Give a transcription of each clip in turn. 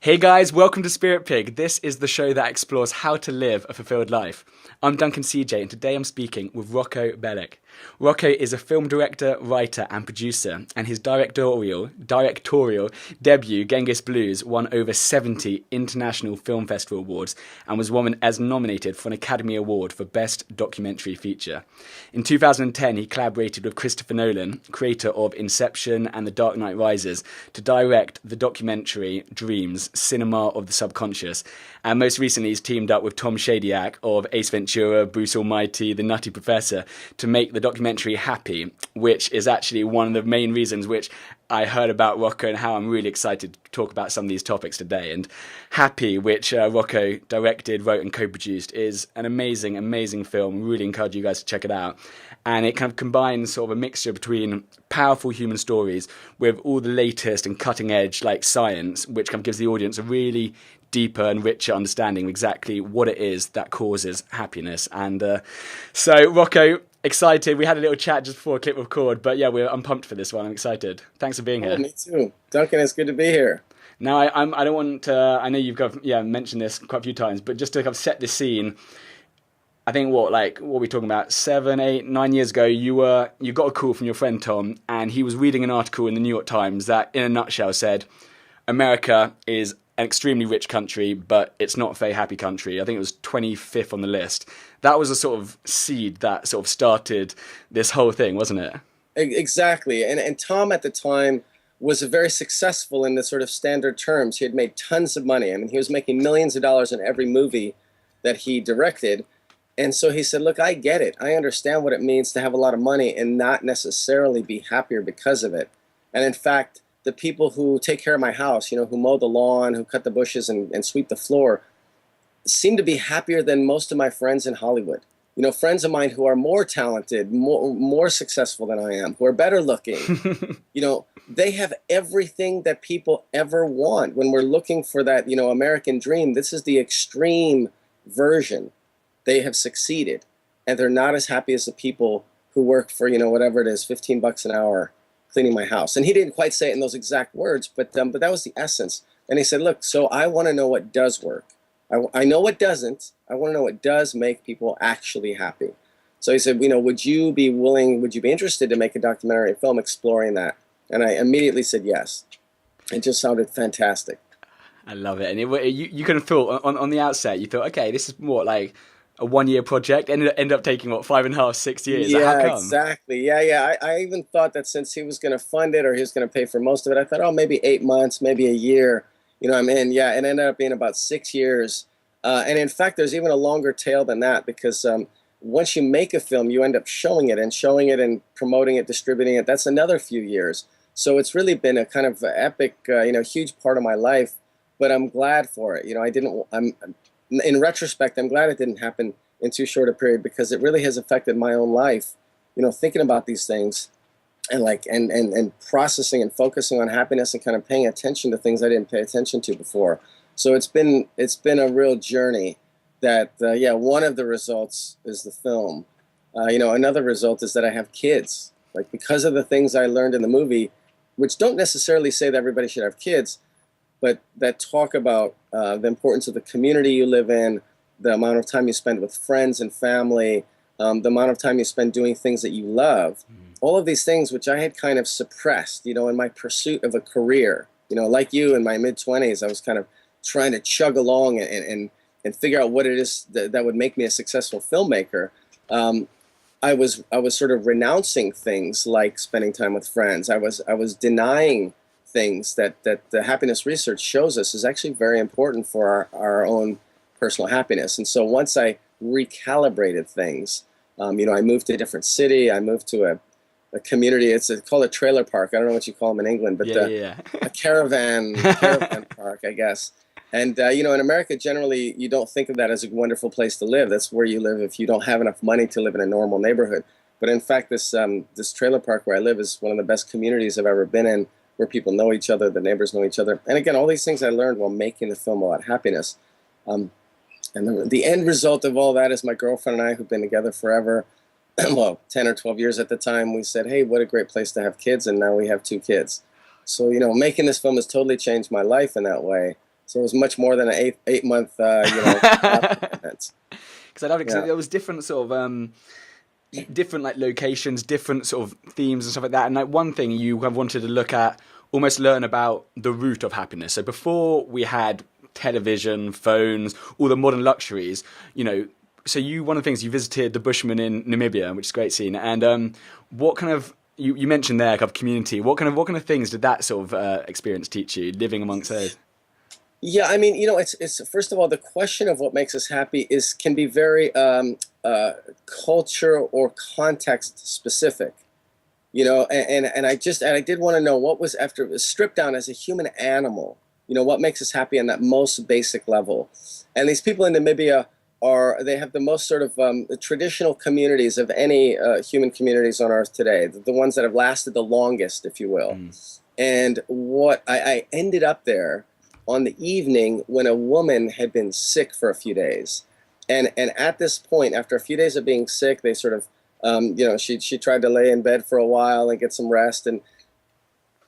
Hey guys, welcome to Spirit Pig. This is the show that explores how to live a fulfilled life. I'm Duncan CJ, and today I'm speaking with Roko Belic. Roko is a film director, writer, and producer, and his directorial debut, Genghis Blues, won over 70 international film festival awards and was nominated for an Academy Award for Best Documentary Feature. In 2010, he collaborated with Christopher Nolan, creator of Inception and The Dark Knight Rises, to direct the documentary Dreams, Cinema of the Subconscious. And most recently, he's teamed up with Tom Shadyac of Ace Ventura, Bruce Almighty, The Nutty Professor to make the documentary Happy, which is actually one of the main reasons which I heard about Roko and how I'm really excited to talk about some of these topics today. And Happy, which Roko directed, wrote and co-produced, is an amazing, amazing film. I really encourage you guys to check it out. And it kind of combines sort of a mixture between powerful human stories with all the latest and cutting edge like science, which kind of gives the audience a really deeper and richer understanding of exactly what it is that causes happiness. And so Roko, excited. We had a little chat just before I click record, but yeah, I'm pumped for this one. I'm excited. Thanks for being here. Me too. Duncan, it's good to be here. Now, I don't want to, I know you've mentioned this quite a few times, but just to kind of set the scene, I think what are we talking about? 7, 8, 9 years ago, you got a call from your friend Tom, and he was reading an article in the New York Times that, in a nutshell, said America is an extremely rich country, but it's not a very happy country. I think it was 25th on the list. That was a sort of seed that sort of started this whole thing, wasn't it? Exactly. And Tom at the time was very successful in the sort of standard terms. He had made tons of money. I mean, he was making millions of dollars in every movie that he directed. And so he said, look, I get it. I understand what it means to have a lot of money and not necessarily be happier because of it. And in fact, the people who take care of my house, who mow the lawn, who cut the bushes and sweep the floor, seem to be happier than most of my friends in Hollywood. Friends of mine who are more talented, more successful than I am, who are better looking, they have everything that people ever want. When we're looking for that, American dream, this is the extreme version. They have succeeded, and they're not as happy as the people who work for, whatever it is, $15 an hour cleaning my house. And he didn't quite say it in those exact words, but that was the essence. And he said, look, so I want to know what does work. I know what doesn't. I want to know what does make people actually happy. So he said, would you be interested to make a documentary film exploring that? And I immediately said yes. It just sounded fantastic. I love it. And you kind of thought on the outset, you thought, okay, this is what, like a 1-year project, ended up taking, 5.5, 6 years? Yeah, how come? exactly. Yeah. I even thought that since he was going to fund it or he was going to pay for most of it, I thought, maybe 8 months, maybe a year. I'm in. Yeah, it ended up being about 6 years. And in fact, there's even a longer tail than that because once you make a film, you end up showing it and promoting it, distributing it. That's another few years. So it's really been a kind of epic, huge part of my life. But I'm glad for it. In retrospect, I'm glad it didn't happen in too short a period because it really has affected my own life. Thinking about these things and processing and focusing on happiness and kind of paying attention to things I didn't pay attention to before. So it's been a real journey. That one of the results is the film. Another result is that I have kids. Because of the things I learned in the movie, which don't necessarily say that everybody should have kids, but that talk about the importance of the community you live in, the amount of time you spend with friends and family, the amount of time you spend doing things that you love, all of these things which I had kind of suppressed, in my pursuit of a career. Like you in my mid-20s, I was kind of trying to chug along and figure out what it is that would make me a successful filmmaker. I was sort of renouncing things like spending time with friends. I was denying things that the happiness research shows us is actually very important for our own personal happiness. And so once I recalibrated things, I moved to a different city. I moved to a community. It's called a trailer park. I don't know what you call them in England, but a caravan park, I guess. And in America, generally, you don't think of that as a wonderful place to live. That's where you live if you don't have enough money to live in a normal neighborhood. But in fact, this trailer park where I live is one of the best communities I've ever been in, where people know each other, the neighbors know each other. And again, all these things I learned while making the film about happiness. And the end result of all that is my girlfriend and I, who've been together forever, well, 10 or 12 years at the time, we said, hey, what a great place to have kids, and now we have 2 kids. So, making this film has totally changed my life in that way. So it was much more than an eight month, event. Because I loved it because Yeah. there was different sort of different like locations, different sort of themes and stuff like that. And like one thing you have wanted to look at, almost learn about the root of happiness. So before we had television, phones, all the modern luxuries, so one of the things you visited the Bushmen in Namibia, which is a great scene. And what kind of you mentioned there, kind of community. What kind of things did that sort of experience teach you, living amongst those? Yeah, I mean, it's first of all, the question of what makes us happy can be very culture or context specific. And I did want to know what was after it was stripped down as a human animal. What makes us happy on that most basic level. And these people in Namibia they have the most sort of traditional communities of any human communities on Earth today, the ones that have lasted the longest, if you will. And what I ended up there on the evening when a woman had been sick for a few days. And at this point, after a few days of being sick, they sort of, she tried to lay in bed for a while and get some rest.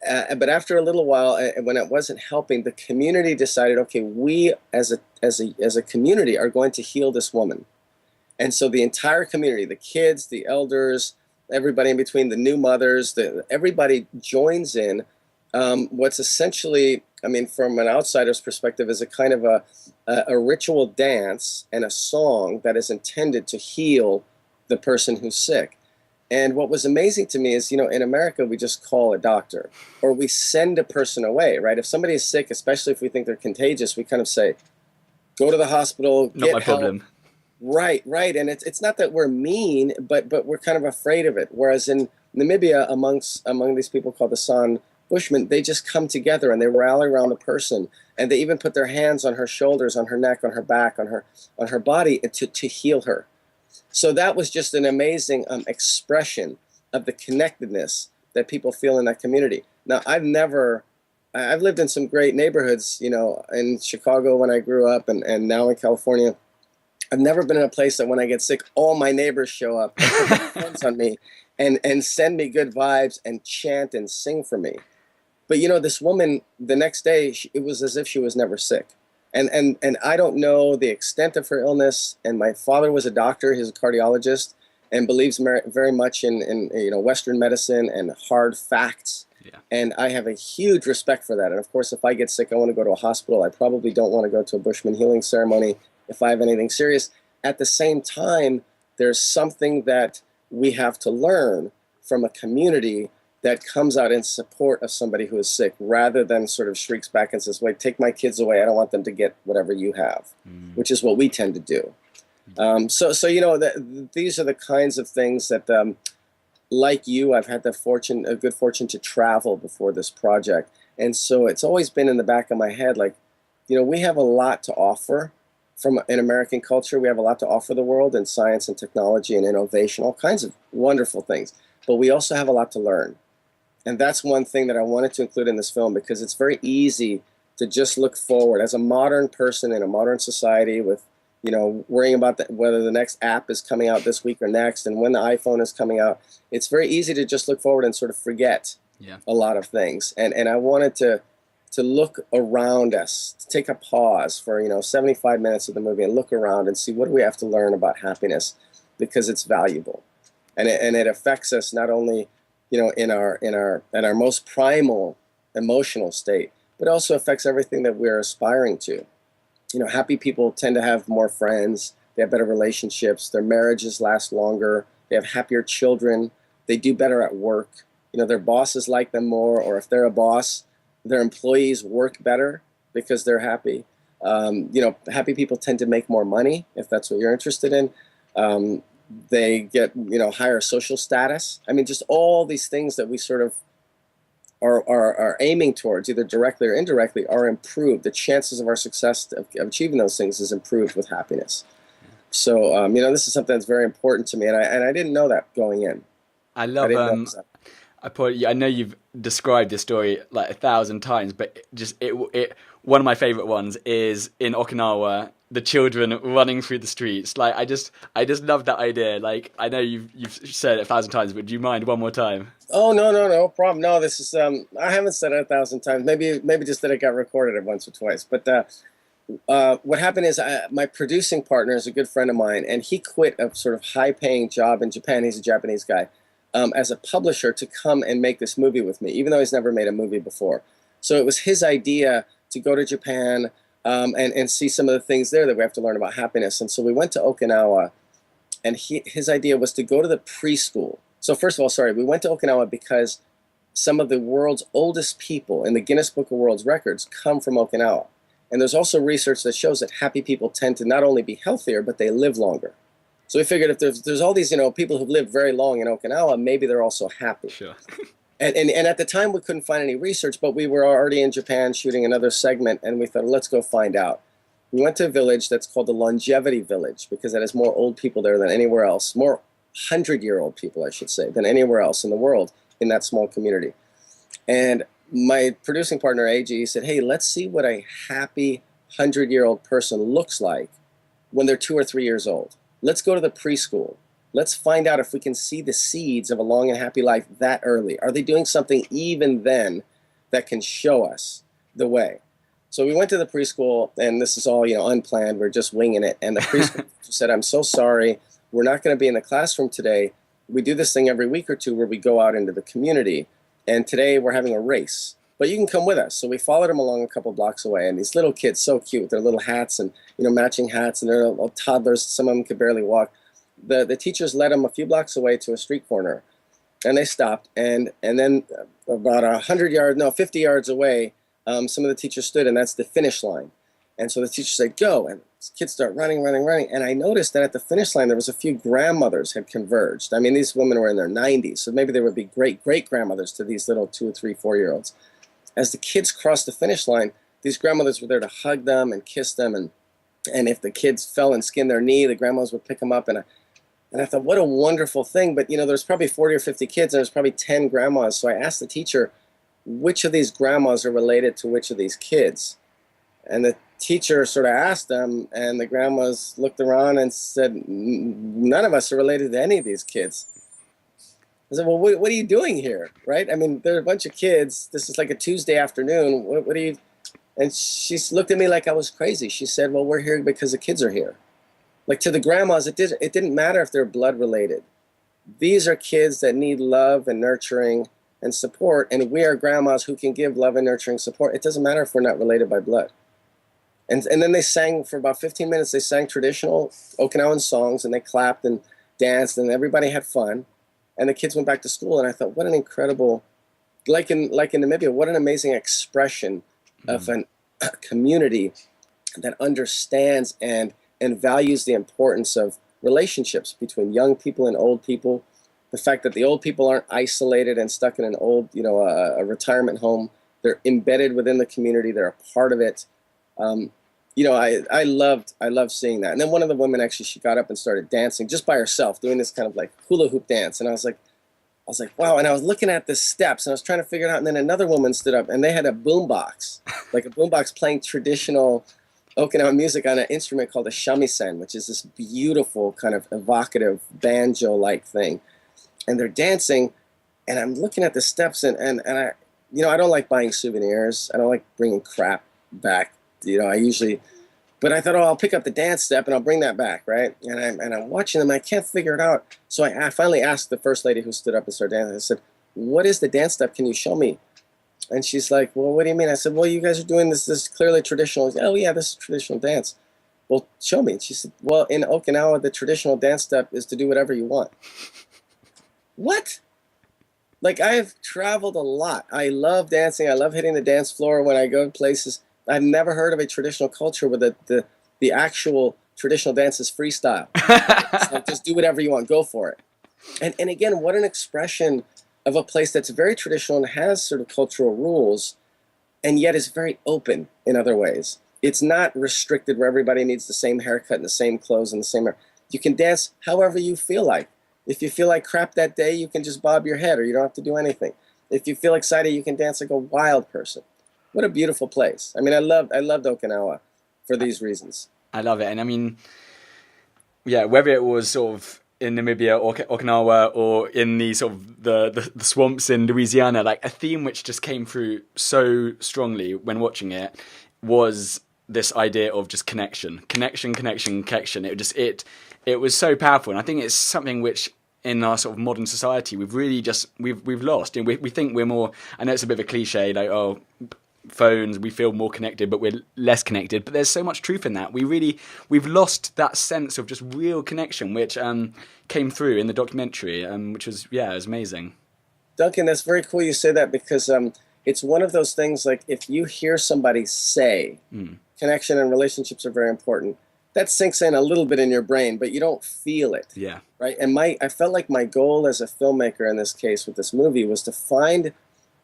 But after a little while, when it wasn't helping, the community decided, okay, we as a community are going to heal this woman. And so the entire community, the kids, the elders, everybody in between, the new mothers, everybody joins in what's essentially, I mean, from an outsider's perspective, is a kind of a ritual dance and a song that is intended to heal the person who's sick. And what was amazing to me is, in America, we just call a doctor or we send a person away, right? If somebody is sick, especially if we think they're contagious, we kind of say, go to the hospital, Not get my help. problem. Right. And it's not that we're mean, but we're kind of afraid of it. Whereas in Namibia, among these people called the San Bushmen, they just come together and they rally around the person, and they even put their hands on her shoulders, on her neck, on her back, on her body to heal her. So that was just an amazing expression of the connectedness that people feel in that community. Now, I've lived in some great neighborhoods, in Chicago when I grew up, and now in California. I've never been in a place that when I get sick, all my neighbors show up and put their hands on me and send me good vibes and chant and sing for me. But this woman, the next day, it was as if she was never sick. And I don't know the extent of her illness. And my father was a doctor, he's a cardiologist, and believes very much in Western medicine and hard facts. Yeah. And I have a huge respect for that. And of course, if I get sick, I want to go to a hospital. I probably don't want to go to a Bushman healing ceremony if I have anything serious. At the same time, there's something that we have to learn from a community that comes out in support of somebody who is sick, rather than sort of shrieks back and says, wait, take my kids away. I don't want them to get whatever you have, which is what we tend to do. These are the kinds of things that, like you, I've had a good fortune to travel before this project. And so it's always been in the back of my head, like, we have a lot to offer in American culture. We have a lot to offer the world in science and technology and innovation, all kinds of wonderful things. But we also have a lot to learn. And that's one thing that I wanted to include in this film, because it's very easy to just look forward as a modern person in a modern society with, worrying about whether the next app is coming out this week or next and when the iPhone is coming out. It's very easy to just look forward and sort of forget a lot of things. And I wanted to look around us, to take a pause for, 75 minutes of the movie and look around and see what do we have to learn about happiness, because it's valuable. And it affects us not only in our most primal emotional state, but also affects everything that we're aspiring to. Happy people tend to have more friends, they have better relationships, their marriages last longer, they have happier children, they do better at work, their bosses like them more, or if they're a boss, their employees work better because they're happy. Happy people tend to make more money, if that's what you're interested in. They get, higher social status. I mean, just all these things that we sort of are aiming towards, either directly or indirectly, are improved. The chances of our success of achieving those things is improved with happiness. So, this is something that's very important to me, and I didn't know that going in. I love. I know you've described this story like 1,000 times, but just one of my favorite ones is in Okinawa. the children running through the streets. Like I just love that idea. Like I know you've said it 1,000 times, but do you mind one more time? Oh, no problem. No, this is I haven't said it 1,000 times. Maybe just that it got recorded it once or twice. But what happened is my producing partner is a good friend of mine, and he quit a sort of high-paying job in Japan. He's a Japanese guy, as a publisher to come and make this movie with me, even though he's never made a movie before. So it was his idea to go to Japan and see some of the things there that we have to learn about happiness. And so we went to Okinawa, and his idea was to go to the preschool. So first of all, sorry, we went to Okinawa because some of the world's oldest people in the Guinness Book of World Records come from Okinawa. And there's also research that shows that happy people tend to not only be healthier, but they live longer. So we figured if there's all these, people who've lived very long in Okinawa, maybe they're also happy. Sure. And at the time, we couldn't find any research, but we were already in Japan shooting another segment, and we thought, let's go find out. We went to a village that's called the Longevity Village because it has more old people there than anywhere else, more 100-year-old people, I should say, than anywhere else in the world in that small community. And my producing partner, AG, said, hey, let's see what a happy 100-year-old person looks like when they're 2 or 3 years old. Let's go to the preschool. Let's find out if we can see the seeds of a long and happy life that early. Are they doing something even then that can show us the way? So we went to the preschool, and this is all, unplanned. We're just winging it. And the preschool said, I'm so sorry. We're not going to be in the classroom today. We do this thing every week or two where we go out into the community. And today we're having a race, but you can come with us. So we followed them along a couple blocks away, and these little kids, so cute, with their little hats and matching hats, and they're little toddlers. Some of them could barely walk. The teachers led them a few blocks away to a street corner, and they stopped. And then about 50 yards away, some of the teachers stood, and that's the finish line. And so the teacher said, go, and kids start running. And I noticed that at the finish line, there was a few grandmothers had converged. I mean, these women were in their 90s, so maybe they would be great-grandmothers to these little 2 or 3, 4-year-olds. As the kids crossed the finish line, these grandmothers were there to hug them and kiss them, and if the kids fell and skinned their knee, the grandmas would pick them up, and I thought, what a wonderful thing. But, there's probably 40 or 50 kids, and there's probably 10 grandmas. So I asked the teacher, which of these grandmas are related to which of these kids? And the teacher sort of asked them, and the grandmas looked around and said, none of us are related to any of these kids. I said, well, what are you doing here, right? I mean, there are a bunch of kids. This is like a Tuesday afternoon. What are you? And she looked at me like I was crazy. She said, well, we're here because the kids are here. Like, to the grandmas, it didn't matter if they're blood related. These are kids that need love and nurturing and support, and we are grandmas who can give love and nurturing support. It doesn't matter if we're not related by blood. And then they sang for about 15 minutes. They sang traditional Okinawan songs, and they clapped and danced, and everybody had fun. And the kids went back to school, and I thought, what an incredible, like in Namibia, what an amazing expression of a community that understands and values the importance of relationships between young people and old people. The fact that the old people aren't isolated and stuck in an old, a retirement home. They're embedded within the community. They're a part of it. I loved seeing that. And then one of the women, actually, she got up and started dancing just by herself, doing this kind of like hula hoop dance. And I was like, wow. And I was looking at the steps, and I was trying to figure it out. And then another woman stood up, and they had a boombox, like a boombox playing traditional Okinawan music on an instrument called a shamisen, which is this beautiful kind of evocative banjo-like thing. And they're dancing, and I'm looking at the steps, and I, I don't like buying souvenirs. I don't like bringing crap back. But I thought, I'll pick up the dance step and I'll bring that back, right? And I'm watching them, and I can't figure it out. So I finally asked the first lady who stood up and started dancing. I said, what is the dance step? Can you show me? And she's like, well, what do you mean? I said, well, you guys are doing this clearly traditional. Oh, yeah, this is traditional dance. Well, show me. And she said, well, in Okinawa, the traditional dance step is to do whatever you want. What? Like, I've traveled a lot. I love dancing. I love hitting the dance floor when I go to places. I've never heard of a traditional culture where the actual traditional dance is freestyle. It's like, just do whatever you want. Go for it. And again, what an expression of a place that's very traditional and has sort of cultural rules, and yet is very open in other ways. It's not restricted where everybody needs the same haircut and the same clothes and the same hair. You can dance however you feel like. If you feel like crap that day, you can just bob your head, or you don't have to do anything. If you feel excited, you can dance like a wild person. What a beautiful place. I mean, I loved Okinawa for these reasons. I love it. And I mean, yeah, whether it was sort of in Namibia or Okinawa or in the sort of the swamps in Louisiana, like a theme which just came through so strongly when watching it was this idea of just connection. It was so powerful, and I think it's something which in our sort of modern society we've really just we've lost. And we think we're more. I know it's a bit of a cliche, like phones, we feel more connected, but we're less connected. But there's so much truth in that. We've lost that sense of just real connection, which came through in the documentary, which was it was amazing. Duncan, that's very cool you say that, because it's one of those things, like if you hear somebody say connection and relationships are very important, that sinks in a little bit in your brain, but you don't feel it. Yeah. Right. And I felt like my goal as a filmmaker in this case with this movie was to find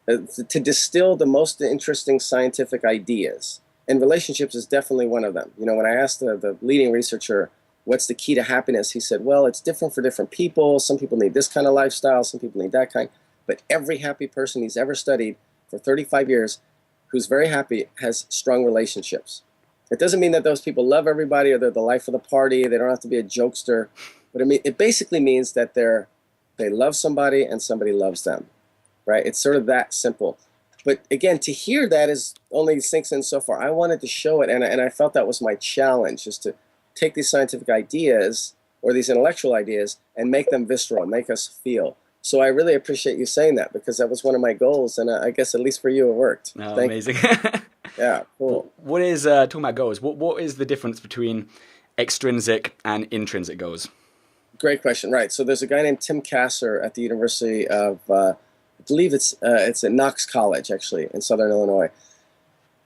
to distill the most interesting scientific ideas, and relationships is definitely one of them. You know, when I asked the leading researcher, what's the key to happiness? He said, well, it's different for different people. Some people need this kind of lifestyle, some people need that kind. But every happy person he's ever studied for 35 years who's very happy has strong relationships. It doesn't mean that those people love everybody or they're the life of the party. They don't have to be a jokester. But it basically means that they love somebody and somebody loves them. Right? It's sort of that simple. But again, to hear that is only sinks in so far. I wanted to show it, and I felt that was my challenge, is to take these scientific ideas or these intellectual ideas and make them visceral, make us feel. So I really appreciate you saying that, because that was one of my goals, and I guess at least for you it worked. Oh, amazing. Yeah, cool. What is, talking about goals, what is the difference between extrinsic and intrinsic goals? Great question. Right. So there's a guy named Tim Kasser at the University of I believe it's at Knox College, actually, in Southern Illinois.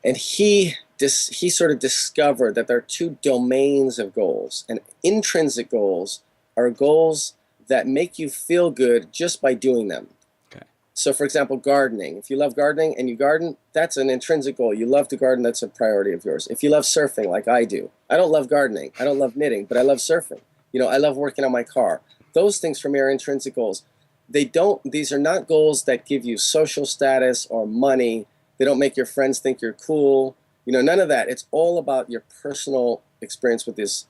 And he sort of discovered that there are two domains of goals. And intrinsic goals are goals that make you feel good just by doing them. Okay. So, for example, gardening. If you love gardening and you garden, that's an intrinsic goal. You love to garden, that's a priority of yours. If you love surfing, like I do. I don't love gardening. I don't love knitting, but I love surfing. You know, I love working on my car. Those things for me are intrinsic goals. These are not goals that give you social status or money. They don't make your friends think you're cool. You know, none of that. It's all about your personal experience with these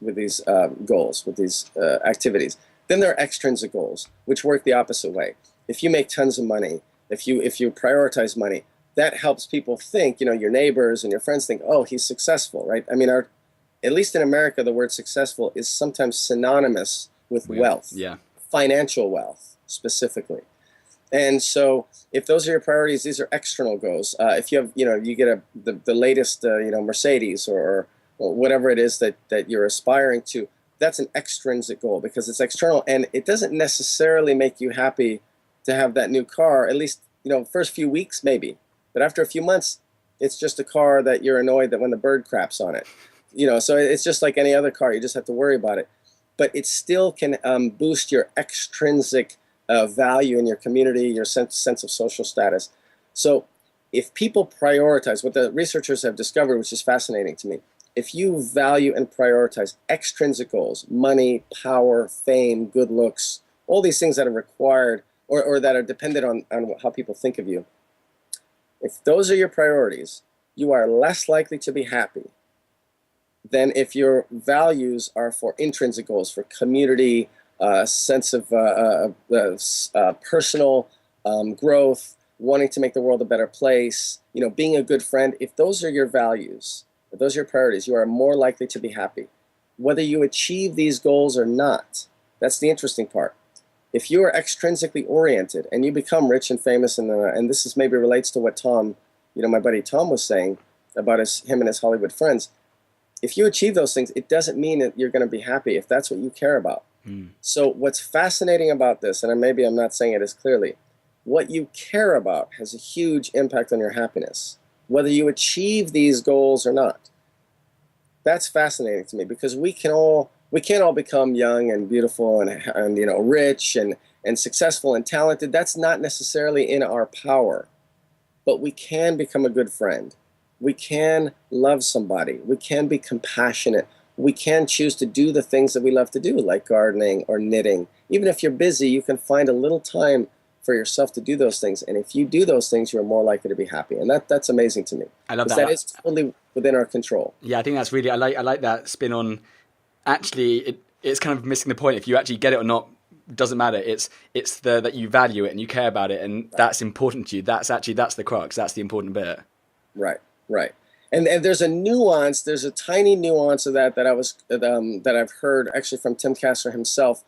goals, with these activities. Then there are extrinsic goals, which work the opposite way. If you make tons of money, if you prioritize money, that helps people think, you know, your neighbors and your friends think, oh, he's successful, right? I mean, at least in America, the word successful is sometimes synonymous with wealth, financial wealth specifically. And so if those are your priorities, these are external goals. If you have, you know, you get the latest, Mercedes or whatever it is that you're aspiring to, that's an extrinsic goal because it's external, and it doesn't necessarily make you happy to have that new car, at least, you know, first few weeks maybe. But after a few months, it's just a car that you're annoyed that when the bird craps on it. You know, so it's just like any other car. You just have to worry about it. But it still can boost your extrinsic value in your community, your sense of social status. So if people prioritize, what the researchers have discovered, which is fascinating to me, if you value and prioritize extrinsic goals, money, power, fame, good looks, all these things that are required or that are dependent on how people think of you, if those are your priorities, you are less likely to be happy than if your values are for intrinsic goals, for community, sense of personal growth, wanting to make the world a better place, you know, being a good friend. If those are your values, if those are your priorities, you are more likely to be happy, whether you achieve these goals or not. That's the interesting part. If you are extrinsically oriented and you become rich and famous, and this is maybe relates to what Tom, you know, my buddy Tom was saying about him and his Hollywood friends. If you achieve those things, it doesn't mean that you're going to be happy if that's what you care about. So what's fascinating about this, and maybe I'm not saying it as clearly, what you care about has a huge impact on your happiness, whether you achieve these goals or not. That's fascinating to me because we can't all become young and beautiful and you know, rich and successful and talented. That's not necessarily in our power, but we can become a good friend. We can love somebody. We can be compassionate. We can choose to do the things that we love to do, like gardening or knitting. Even if you're busy, you can find a little time for yourself to do those things. And if you do those things, you're more likely to be happy. And that's amazing to me. I love that. That is totally within our control. Yeah, I think that's really, I like that spin on, actually, it's kind of missing the point. If you actually get it or not, doesn't matter. It's that you value it and you care about it, and that's important to you. That's the crux. That's the important bit. Right, right. And there's a nuance. There's a tiny nuance of that that I've heard actually from Tim Kastner himself.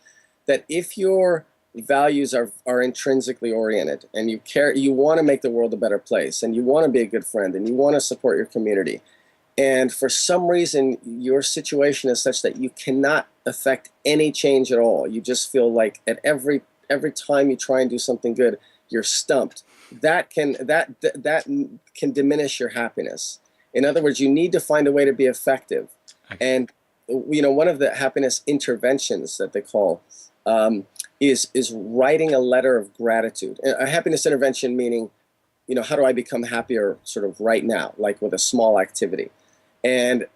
That if your values are intrinsically oriented and you want to make the world a better place, and you want to be a good friend, and you want to support your community, and for some reason your situation is such that you cannot affect any change at all, you just feel like at every time you try and do something good, you're stumped. That can diminish your happiness. In other words, you need to find a way to be effective. Okay. And one of the happiness interventions that they call is writing a letter of gratitude. A happiness intervention meaning, how do I become happier sort of right now, like with a small activity. And,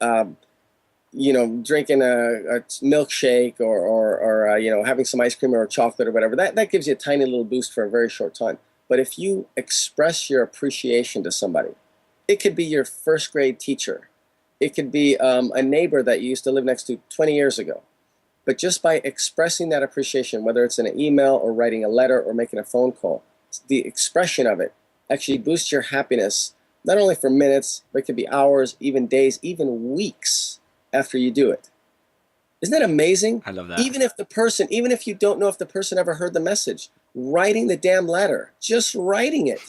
drinking a milkshake or having some ice cream or chocolate or whatever, that gives you a tiny little boost for a very short time. But if you express your appreciation to somebody, it could be your first grade teacher. It could be a neighbor that you used to live next to 20 years ago. But just by expressing that appreciation, whether it's in an email or writing a letter or making a phone call, the expression of it actually boosts your happiness, not only for minutes, but it could be hours, even days, even weeks after you do it. Isn't that amazing? I love that. Even if you don't know if the person ever heard the message, writing the damn letter, just writing it,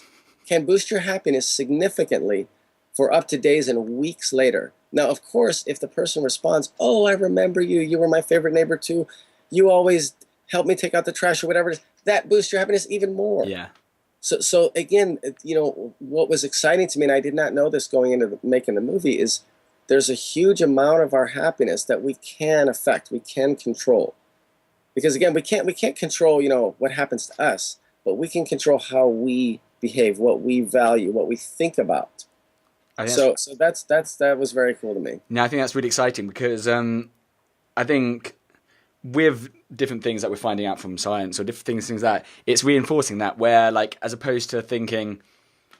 can boost your happiness significantly for up to days and weeks later. Now, of course, if the person responds, "Oh, I remember you. You were my favorite neighbor too. You always helped me take out the trash," or whatever it is, that boosts your happiness even more. Yeah. So again, what was exciting to me, and I did not know this going into making the movie, is there's a huge amount of our happiness that we can affect, we can control. Because again, we can't control, what happens to us, but we can control how we behave, what we value, what we think about. So that was very cool to me. Now, I think that's really exciting because I think with different things that we're finding out from science or different things that it's reinforcing that, where like as opposed to thinking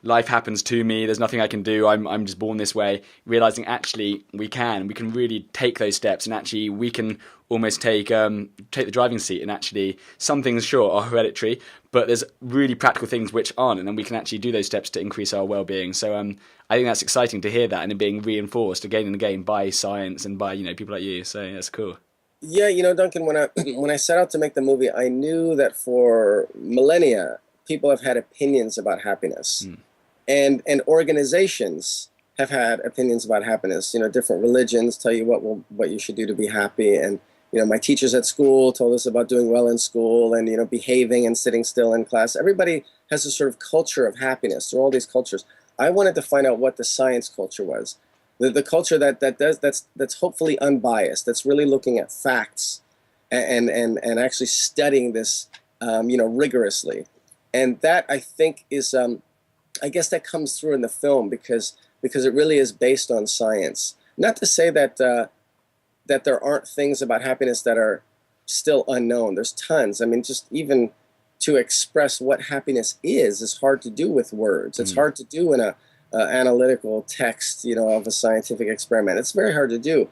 life happens to me, there's nothing I can do, I'm just born this way, realizing actually we can really take those steps, and actually we can almost take the driving seat, and actually some things sure are hereditary, but there's really practical things which aren't, and then we can actually do those steps to increase our well-being. So I think that's exciting to hear that, and it being reinforced again and again by science and by people like you. So that's cool. Yeah, Duncan, when I set out to make the movie, I knew that for millennia people have had opinions about happiness. And organizations have had opinions about happiness. Different religions tell you what you should do to be happy. And my teachers at school told us about doing well in school and behaving and sitting still in class. Everybody has a sort of culture of happiness. There are all these cultures. I wanted to find out what the science culture was, the culture that's hopefully unbiased, that's really looking at facts and actually studying this rigorously. And that, I think, is I guess that comes through in the film because it really is based on science. Not to say that there aren't things about happiness that are still unknown. There's tons. I mean, just even to express what happiness is hard to do with words. It's hard to do in a analytical text, of a scientific experiment. It's very hard to do.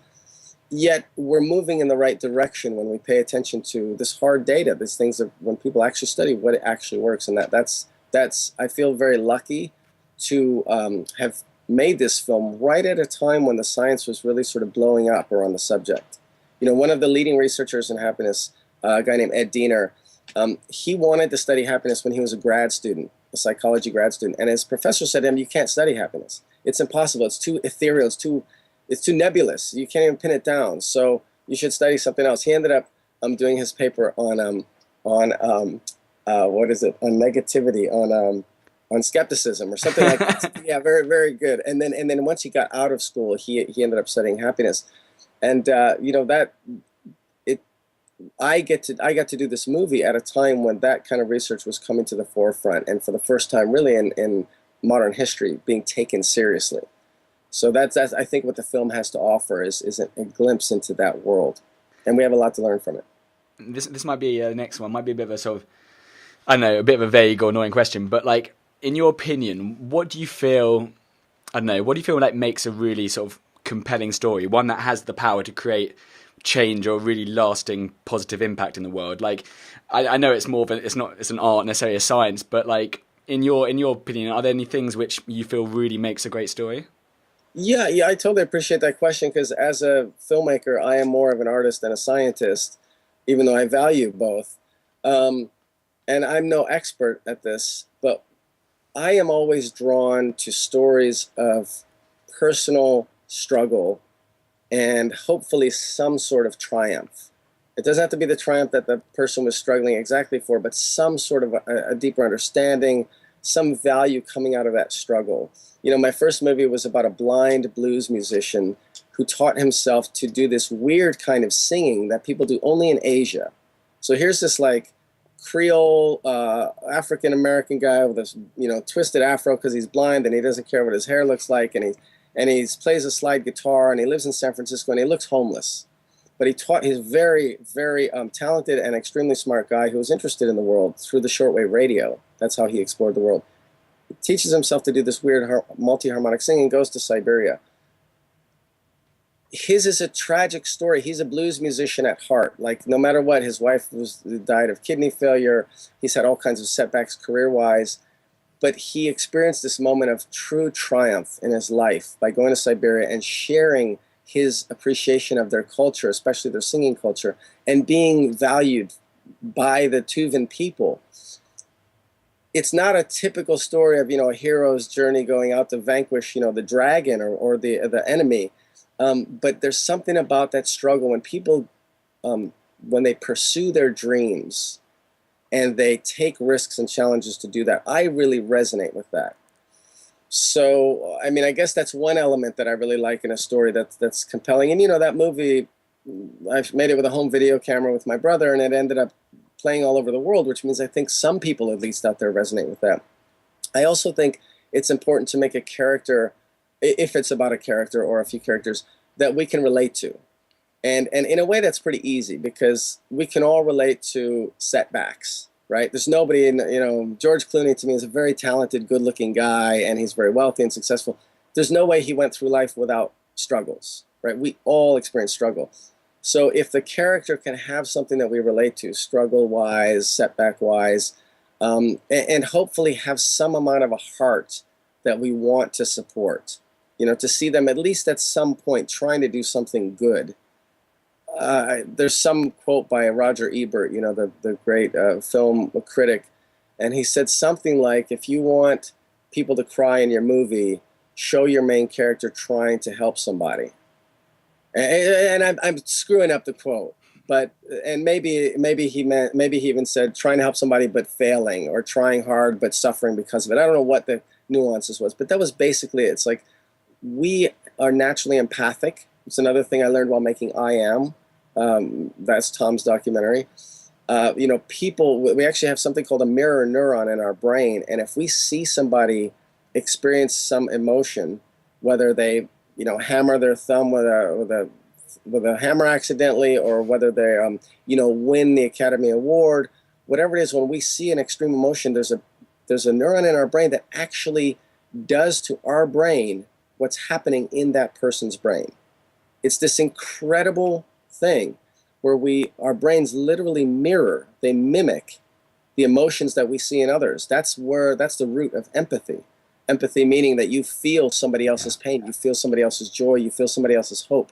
Yet we're moving in the right direction when we pay attention to this hard data, these things that when people actually study what it actually works, and that's I feel very lucky to have made this film right at a time when the science was really sort of blowing up around the subject. One of the leading researchers in happiness, a guy named Ed Diener, he wanted to study happiness when he was a grad student, a psychology grad student, and his professor said to him, "You can't study happiness. It's impossible. It's too ethereal. It's too nebulous. You can't even pin it down. So you should study something else." He ended up doing his paper on what is it? On negativity, on skepticism or something like that. Yeah, very, very good. And then once he got out of school, he ended up studying happiness. And I got to do this movie at a time when that kind of research was coming to the forefront, and for the first time really in modern history being taken seriously. So that's I think what the film has to offer is a glimpse into that world, and we have a lot to learn from it. This might be the next one. Might be a bit of a sort of, I don't know, a bit of a vague or annoying question, but like in your opinion, what do you feel I don't know, what do you feel like makes a really sort of compelling story, one that has the power to create change or really lasting positive impact in the world? Like, I know it's more of it's an art necessarily a science, but like in your opinion, are there any things which you feel really makes a great story? Yeah, yeah, I totally appreciate that question because as a filmmaker, I am more of an artist than a scientist, even though I value both. Um, and I'm no expert at this, but I am always drawn to stories of personal struggle and hopefully some sort of triumph. It doesn't have to be the triumph that the person was struggling exactly for, but some sort of a deeper understanding, some value coming out of that struggle. You know, my first movie was about a blind blues musician who taught himself to do this weird kind of singing that people do only in Asia. So here's this like Creole African American guy with this, you know, twisted afro because he's blind and he doesn't care what his hair looks like, and he plays a slide guitar and he lives in San Francisco and he looks homeless. But he's very, very talented and extremely smart guy who was interested in the world through the shortwave radio. That's how he explored the world. He teaches himself to do this weird multi-harmonic singing, goes to Siberia. His is a tragic story. He's a blues musician at heart. Like, no matter what, his wife died of kidney failure. He's had all kinds of setbacks career-wise. But he experienced this moment of true triumph in his life by going to Siberia and sharing his appreciation of their culture, especially their singing culture, and being valued by the Tuvan people. It's not a typical story of, you know, a hero's journey going out to vanquish, you know, the dragon or the enemy. But there's something about that struggle when people, when they pursue their dreams and they take risks and challenges to do that. I really resonate with that. So, I mean, I guess that's one element that I really like in a story that's compelling. And, you know, that movie, I've made it with a home video camera with my brother, and it ended up playing all over the world, which means I think some people, at least out there, resonate with that. I also think it's important to make a character, if it's about a character or a few characters, that we can relate to. And in a way, that's pretty easy because we can all relate to setbacks, right? There's nobody in, you know, George Clooney to me is a very talented, good-looking guy, and he's very wealthy and successful. There's no way he went through life without struggles, right? We all experience struggle. So if the character can have something that we relate to, struggle-wise, setback-wise, and hopefully have some amount of a heart that we want to support, you know, to see them at least at some point trying to do something good. There's some quote by Roger Ebert, you know, the great film critic, and he said something like, if you want people to cry in your movie, show your main character trying to help somebody. And I'm screwing up the quote, but and maybe he even said trying to help somebody but failing, or trying hard but suffering because of it. I don't know what the nuances was, but that was basically it. It's like we are naturally empathic. It's another thing I learned while making I Am. That's Tom's documentary. You know, we actually have something called a mirror neuron in our brain, and if we see somebody experience some emotion, whether they, you know, hammer their thumb with a hammer accidentally, or whether they you know, win the Academy Award, whatever it is, when we see an extreme emotion, there's a neuron in our brain that actually does to our brain what's happening in that person's brain. It's this incredible thing where our brains literally mirror, they mimic the emotions that we see in others. That's the root of empathy. Empathy meaning that you feel somebody else's pain, you feel somebody else's joy, you feel somebody else's hope.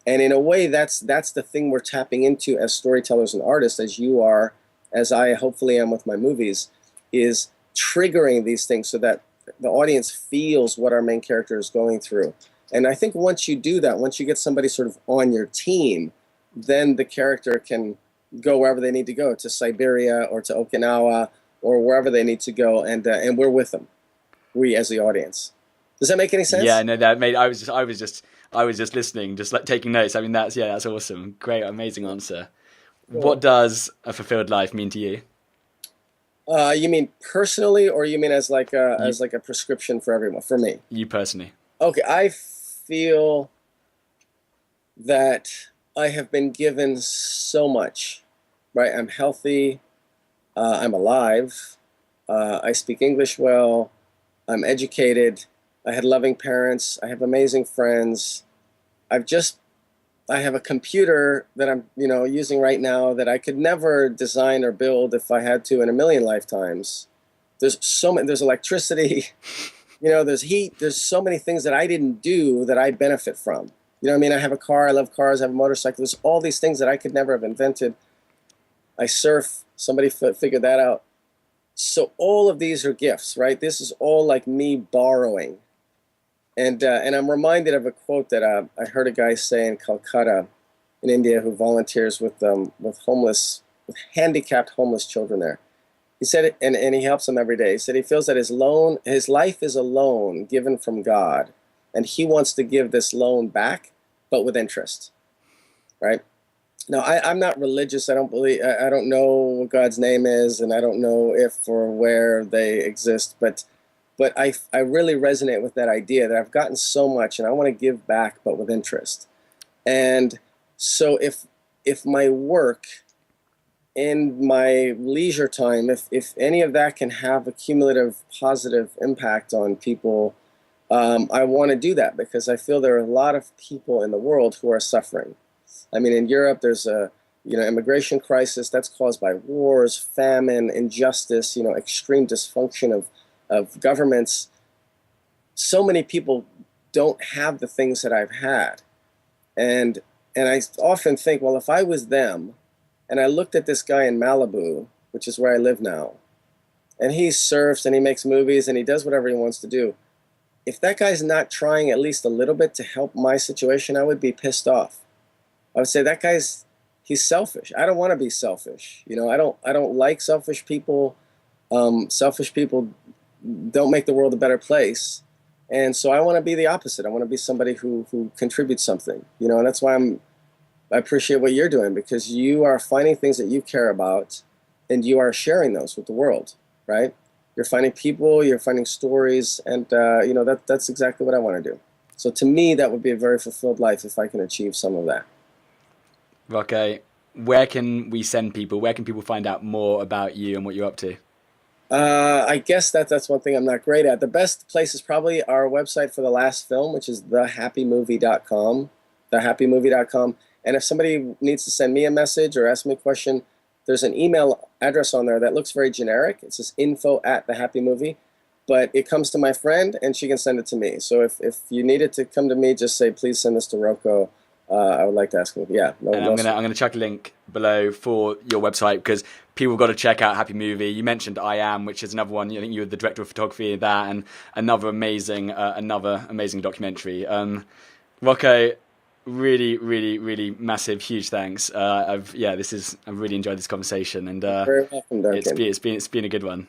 And in a way, that's the thing we're tapping into as storytellers and artists, as you are, as I hopefully am with my movies, is triggering these things so that the audience feels what our main character is going through. And I think once you do that, once you get somebody sort of on your team, then the character can go wherever they need to go, to Siberia or to Okinawa or wherever they need to go, and we're with them, we as the audience. Does that make any sense? Yeah, no, that made. I was just listening, just like taking notes. I mean, that's awesome. Great, amazing answer. Cool. What does a fulfilled life mean to you? You mean personally, or you mean as like a prescription for everyone? For me, You personally. okay. I feel that I have been given so much. Right, I'm healthy. I'm alive. I speak English well. I'm educated. I had loving parents. I have amazing friends. I've just I have a computer that I'm, using right now that I could never design or build if I had to in a million lifetimes. There's so many, there's electricity, there's heat, there's so many things that I didn't do that I benefit from. You know what I mean? I have a car, I love cars, I have a motorcycle. There's all these things that I could never have invented. I surf, somebody figured that out. So all of these are gifts, right? This is all like me borrowing. And I'm reminded of a quote that I heard a guy say in Calcutta, in India, who volunteers with handicapped homeless children there. He said it, and he helps them every day. He said he feels that his life is a loan given from God, and he wants to give this loan back, but with interest, right? Now, I'm not religious. I don't know what God's name is, and I don't know if or where they exist, but I really resonate with that idea that I've gotten so much and I want to give back, but with interest. And so if my work in my leisure time, if any of that can have a cumulative positive impact on people, I want to do that because I feel there are a lot of people in the world who are suffering. I mean, in Europe, there's a immigration crisis that's caused by wars, famine, injustice, extreme dysfunction of governments. So many people don't have the things that I've had. And I often think, well, if I was them, and I looked at this guy in Malibu, which is where I live now, and he surfs and he makes movies and he does whatever he wants to do. If that guy's not trying at least a little bit to help my situation, I would be pissed off. I would say he's selfish. I don't want to be selfish. I don't like selfish people. Selfish people don't make the world a better place. And so I want to be the opposite. I want to be somebody who contributes something, and that's why I appreciate what you're doing, because you are finding things that you care about and you are sharing those with the world, right? You're finding people, you're finding stories, and that's exactly what I want to do. So to me, that would be a very fulfilled life if I can achieve some of that. Roko, where can we send people? Where can people find out more about you and what you're up to? I guess that's one thing I'm not great at. The best place is probably our website for the last film, which is thehappymovie.com, thehappymovie.com. And if somebody needs to send me a message or ask me a question, there's an email address on there that looks very generic. It says info@thehappymovie, but it comes to my friend and she can send it to me. So if you need it to come to me, just say, please send this to Roko. I would like to ask him. Yeah. I'm gonna chuck a link below for your website because people have got to check out Happy Movie. You mentioned I Am, which is another one. I think you were the director of photography of that, and another amazing documentary. Roko, really, really, really massive, huge thanks. I've really enjoyed this conversation, and very welcome, Duncan. it's been a good one.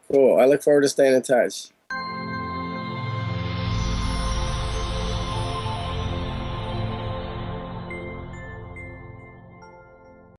Cool. I look forward to staying in touch.